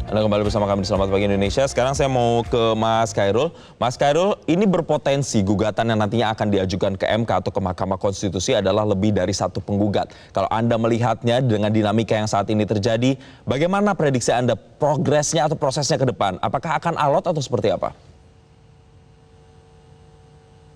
Anda kembali bersama kami di Selamat Pagi Indonesia. Sekarang saya mau ke Mas Khairul. Mas Khairul, ini berpotensi gugatan yang nantinya akan diajukan ke MK atau ke Mahkamah Konstitusi adalah lebih dari satu penggugat. Kalau Anda melihatnya dengan dinamika yang saat ini terjadi, bagaimana prediksi Anda progresnya atau prosesnya ke depan? Apakah akan alot atau seperti apa?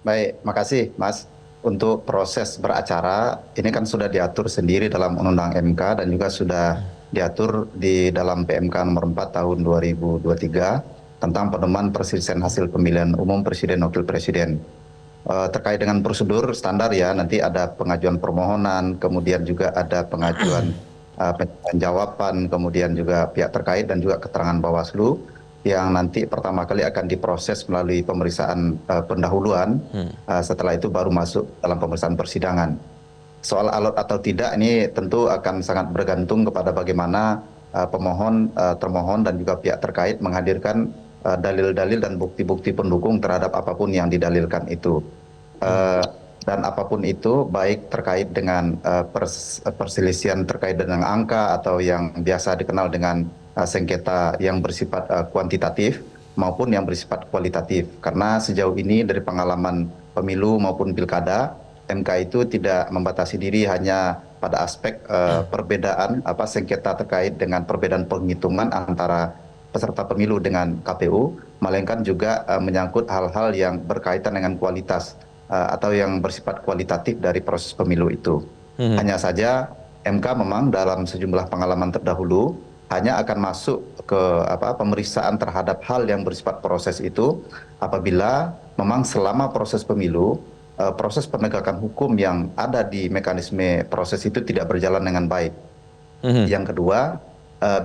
Baik, makasih Mas. Untuk proses beracara, ini kan sudah diatur sendiri dalam Undang-Undang MK dan juga sudah diatur di dalam PMK nomor 4 tahun 2023 tentang pedoman perselisihan hasil pemilihan umum Presiden Wakil Presiden. Terkait dengan prosedur standar ya, nanti ada pengajuan permohonan, kemudian juga ada pengajuan jawaban, kemudian juga pihak terkait dan juga keterangan Bawaslu yang nanti pertama kali akan diproses melalui pemeriksaan pendahuluan, setelah itu baru masuk dalam pemeriksaan persidangan. Soal alot atau tidak ini tentu akan sangat bergantung kepada bagaimana pemohon, termohon dan juga pihak terkait menghadirkan dalil-dalil dan bukti-bukti pendukung terhadap apapun yang didalilkan itu. Dan apapun itu, baik terkait dengan perselisihan terkait dengan angka atau yang biasa dikenal dengan sengketa yang bersifat kuantitatif maupun yang bersifat kualitatif. Karena sejauh ini dari pengalaman pemilu maupun pilkada, MK itu tidak membatasi diri hanya pada aspek perbedaan sengketa terkait dengan perbedaan penghitungan antara peserta pemilu dengan KPU, melainkan juga menyangkut hal-hal yang berkaitan dengan kualitas atau yang bersifat kualitatif dari proses pemilu itu. Hanya saja MK memang dalam sejumlah pengalaman terdahulu hanya akan masuk ke pemeriksaan terhadap hal yang bersifat proses itu apabila memang selama proses pemilu proses penegakan hukum yang ada di mekanisme proses itu tidak berjalan dengan baik. Yang kedua,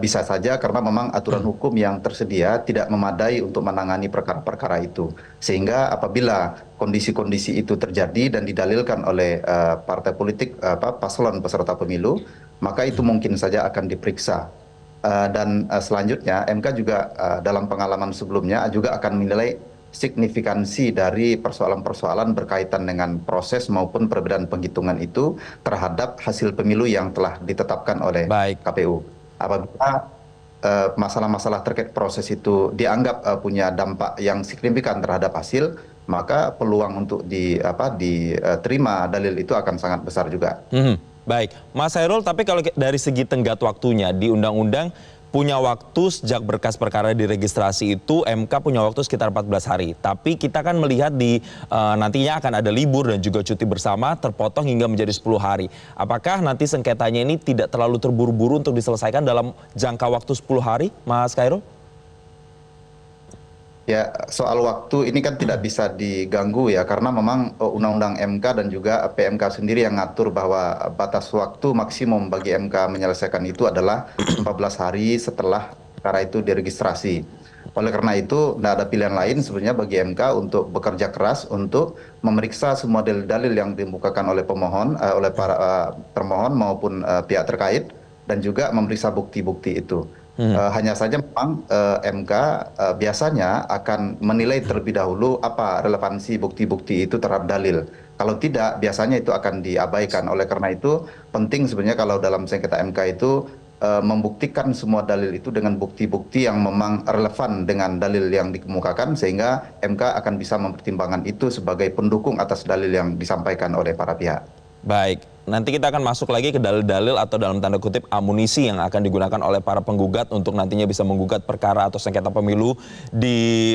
bisa saja karena memang aturan hukum yang tersedia tidak memadai untuk menangani perkara-perkara itu. Sehingga apabila kondisi-kondisi itu terjadi dan didalilkan oleh partai politik, paslon peserta pemilu, maka itu mungkin saja akan diperiksa. Dan selanjutnya MK juga dalam pengalaman sebelumnya juga akan menilai signifikansi dari persoalan-persoalan berkaitan dengan proses maupun perbedaan penghitungan itu terhadap hasil pemilu yang telah ditetapkan oleh KPU. Apabila masalah-masalah terkait proses itu dianggap punya dampak yang signifikan terhadap hasil, maka peluang untuk diterima dalil itu akan sangat besar juga. Baik, Mas Khairul, tapi kalau dari segi tenggat waktunya di undang-undang punya waktu sejak berkas perkara diregistrasi itu MK punya waktu sekitar 14 hari. Tapi kita kan melihat di nantinya akan ada libur dan juga cuti bersama terpotong hingga menjadi 10 hari. Apakah nanti sengketanya ini tidak terlalu terburu-buru untuk diselesaikan dalam jangka waktu 10 hari, Mas Khairul? Ya, soal waktu ini kan tidak bisa diganggu ya, karena memang Undang-Undang MK dan juga PMK sendiri yang ngatur bahwa batas waktu maksimum bagi MK menyelesaikan itu adalah 14 hari setelah perkara itu diregistrasi. Oleh karena itu, tidak ada pilihan lain sebenarnya bagi MK untuk bekerja keras untuk memeriksa semua dalil-dalil yang dimukakan oleh pemohon, oleh para termohon maupun pihak terkait, dan juga memeriksa bukti-bukti itu. Hanya saja memang MK biasanya akan menilai terlebih dahulu apa relevansi bukti-bukti itu terhadap dalil. Kalau tidak, biasanya itu akan diabaikan. Oleh karena itu, penting sebenarnya kalau dalam sengketa MK itu membuktikan semua dalil itu dengan bukti-bukti yang memang relevan dengan dalil yang dikemukakan, sehingga MK akan bisa mempertimbangkan itu sebagai pendukung atas dalil yang disampaikan oleh para pihak. Baik, nanti kita akan masuk lagi ke dalil-dalil atau dalam tanda kutip amunisi yang akan digunakan oleh para penggugat untuk nantinya bisa menggugat perkara atau sengketa pemilu di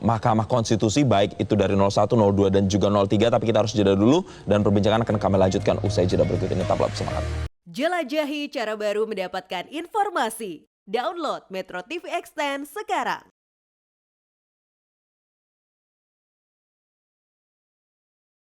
Mahkamah Konstitusi, baik itu dari 01, 02 dan juga 03. Tapi kita harus jeda dulu dan perbincangan akan kami lanjutkan usai jeda berikut ini. Tetaplah bersama kami. Jelajahi cara baru mendapatkan informasi. Download Metro TV Extend sekarang.